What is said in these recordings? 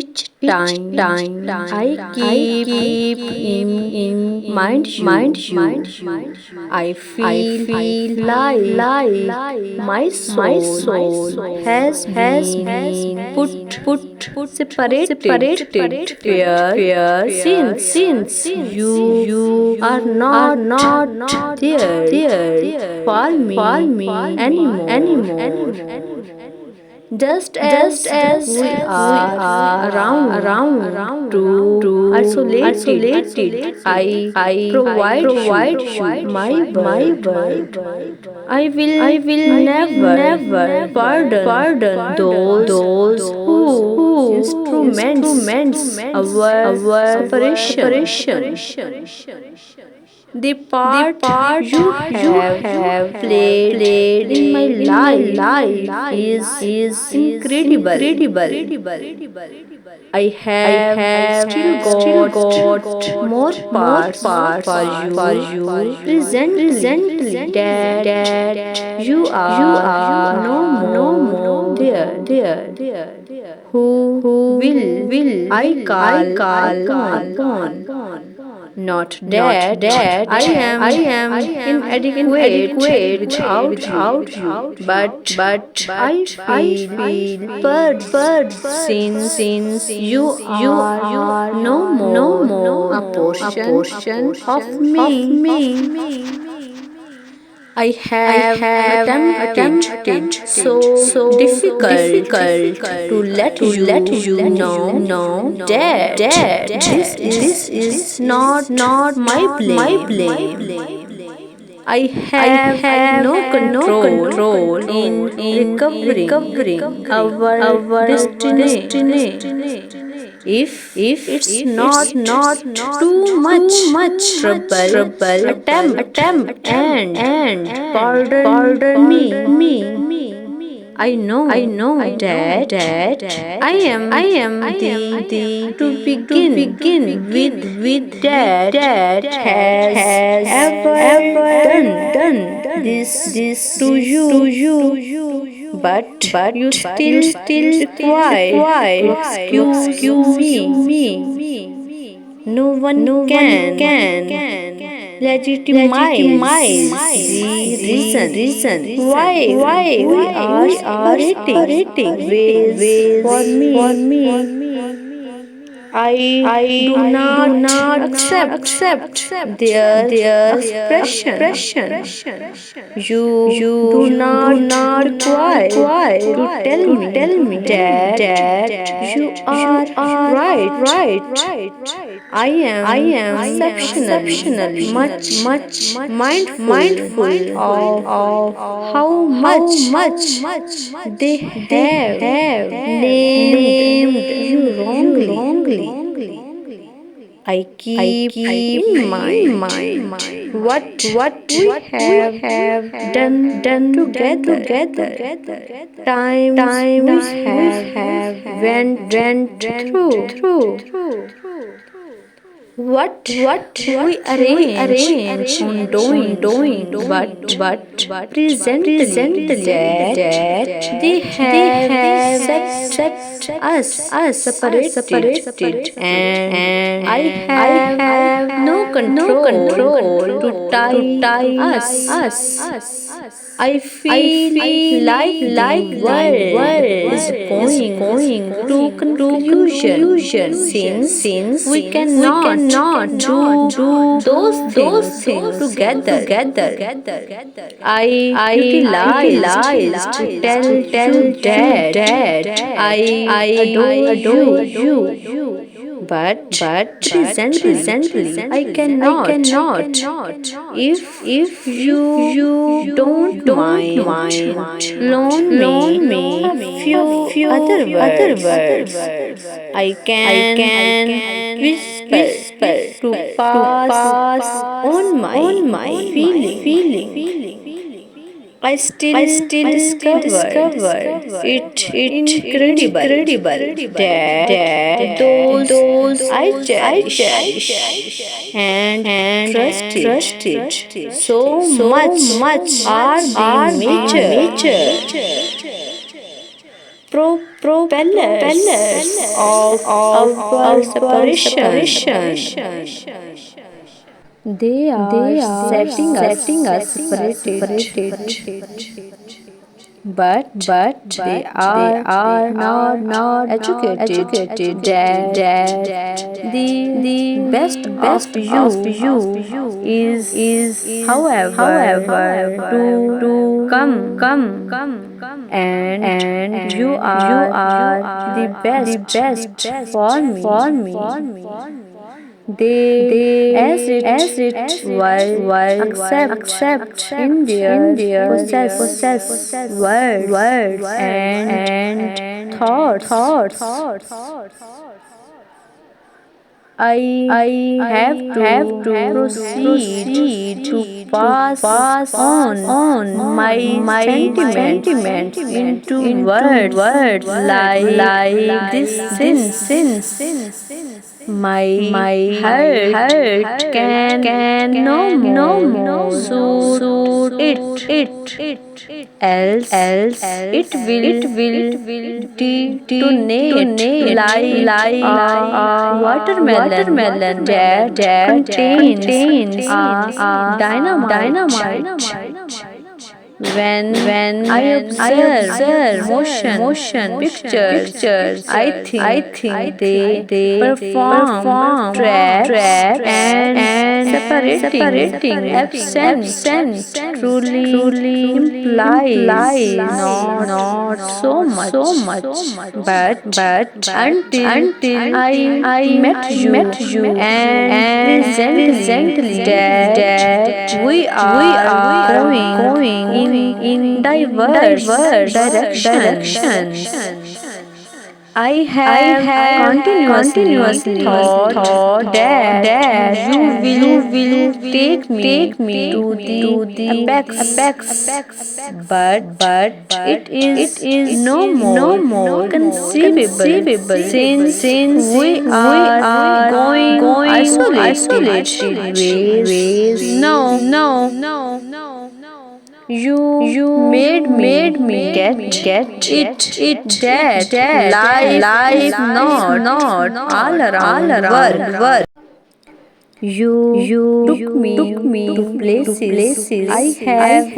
time I keep in mind you, I feel like my soul has been put separated where since you are not there for me anymore. Just as we are around to isolated, I provide you my word. I will never pardon those who instruments our separation. The part you have played in my life is incredible. I have still got more parts for you presently that you are no more there. Who will I call upon? Not that I am inadequate without you, but I feel birds since you are no more a portion of me. I have attempted so difficult to let you know that this is not my blame. I have no control in recovering our destiny. If it's not too much trouble, attempt and pardon me. I know that I am the to begin with that has ever done this to you, but you still require to excuse me. No one can legitimize the reason why we are separating ways for me. I do not accept their expression. You do not require to tell me that you are right. I am exceptionally much mindful of how much they have named you wrongly. I keep in mind what we have done together. Times we have went through. What we arrange on doing, but presently that they have set us separated, and I have no control to tie us. I feel like the world is going to conclusion since we cannot do those things together. I utilized to tell you that I adore you. But presently I cannot. If you don't mind, loan me a few other words. I can whisper to pass on my feeling. I still discover it incredible that those I cherish and trusted so much are being major propellers of our separation. They are setting us separated. But they are not educated that the best of you is however to come and you are the best for me. They as it were accept in their possess words and thoughts. I have to proceed to pass on my sentiments into words like this since my heart can no more suit it. Else it will detonate like a watermelon that contains dynamite. When I observe motion pictures, I think they perform trap and separating absent truly implies not so much. But until I met you and presently that we are going in diverse directions. I have continuously thought that you will take me to the apex, but it is no more conceivable since we are going isolated ways. No. You made me get it that life not all around work. You took me to places I have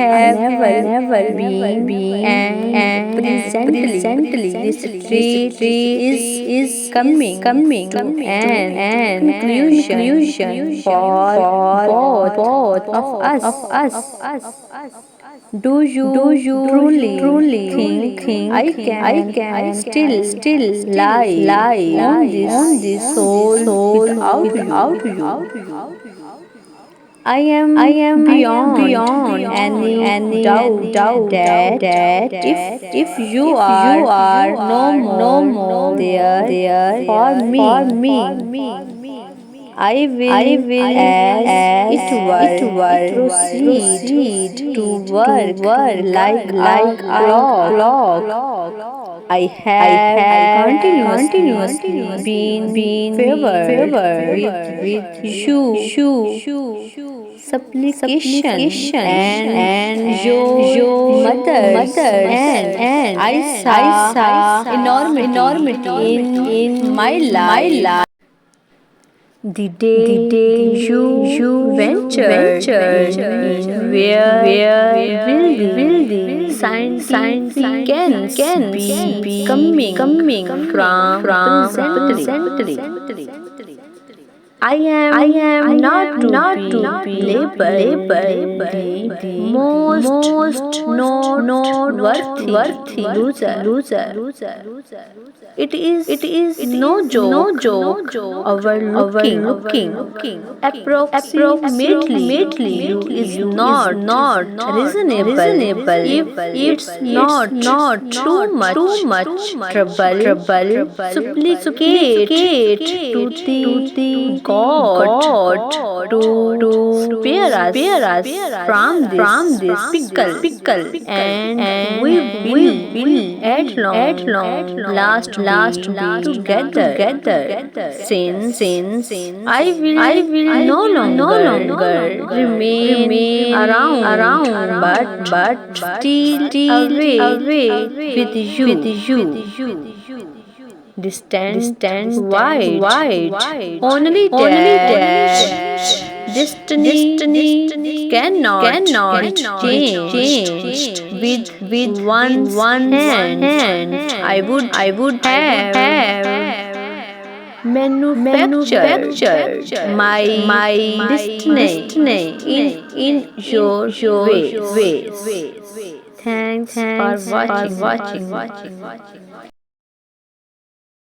never been and presently this trip is coming to an conclusion for both of us. Do you truly think I can still lie on this soul without you? I am beyond any doubt that if you are no more there for me. I will as it were proceed to work like a clock. I have continuously been favored with you supplication and your mother and I saw enormity in my life. The day you ventured in where will the significance be coming from presently. I am not to be labeled the most noteworthy loser. It is no joke overlooking approximately you is not reasonable if it's not too much trouble supplicate to the God to spare us from this pickle, and we will at long last together. Since I will no longer remain around, but still away with you. Distant, wide, only that destiny cannot change. With one hand, I would have manufactured my destiny in your ways. Thanks for watching.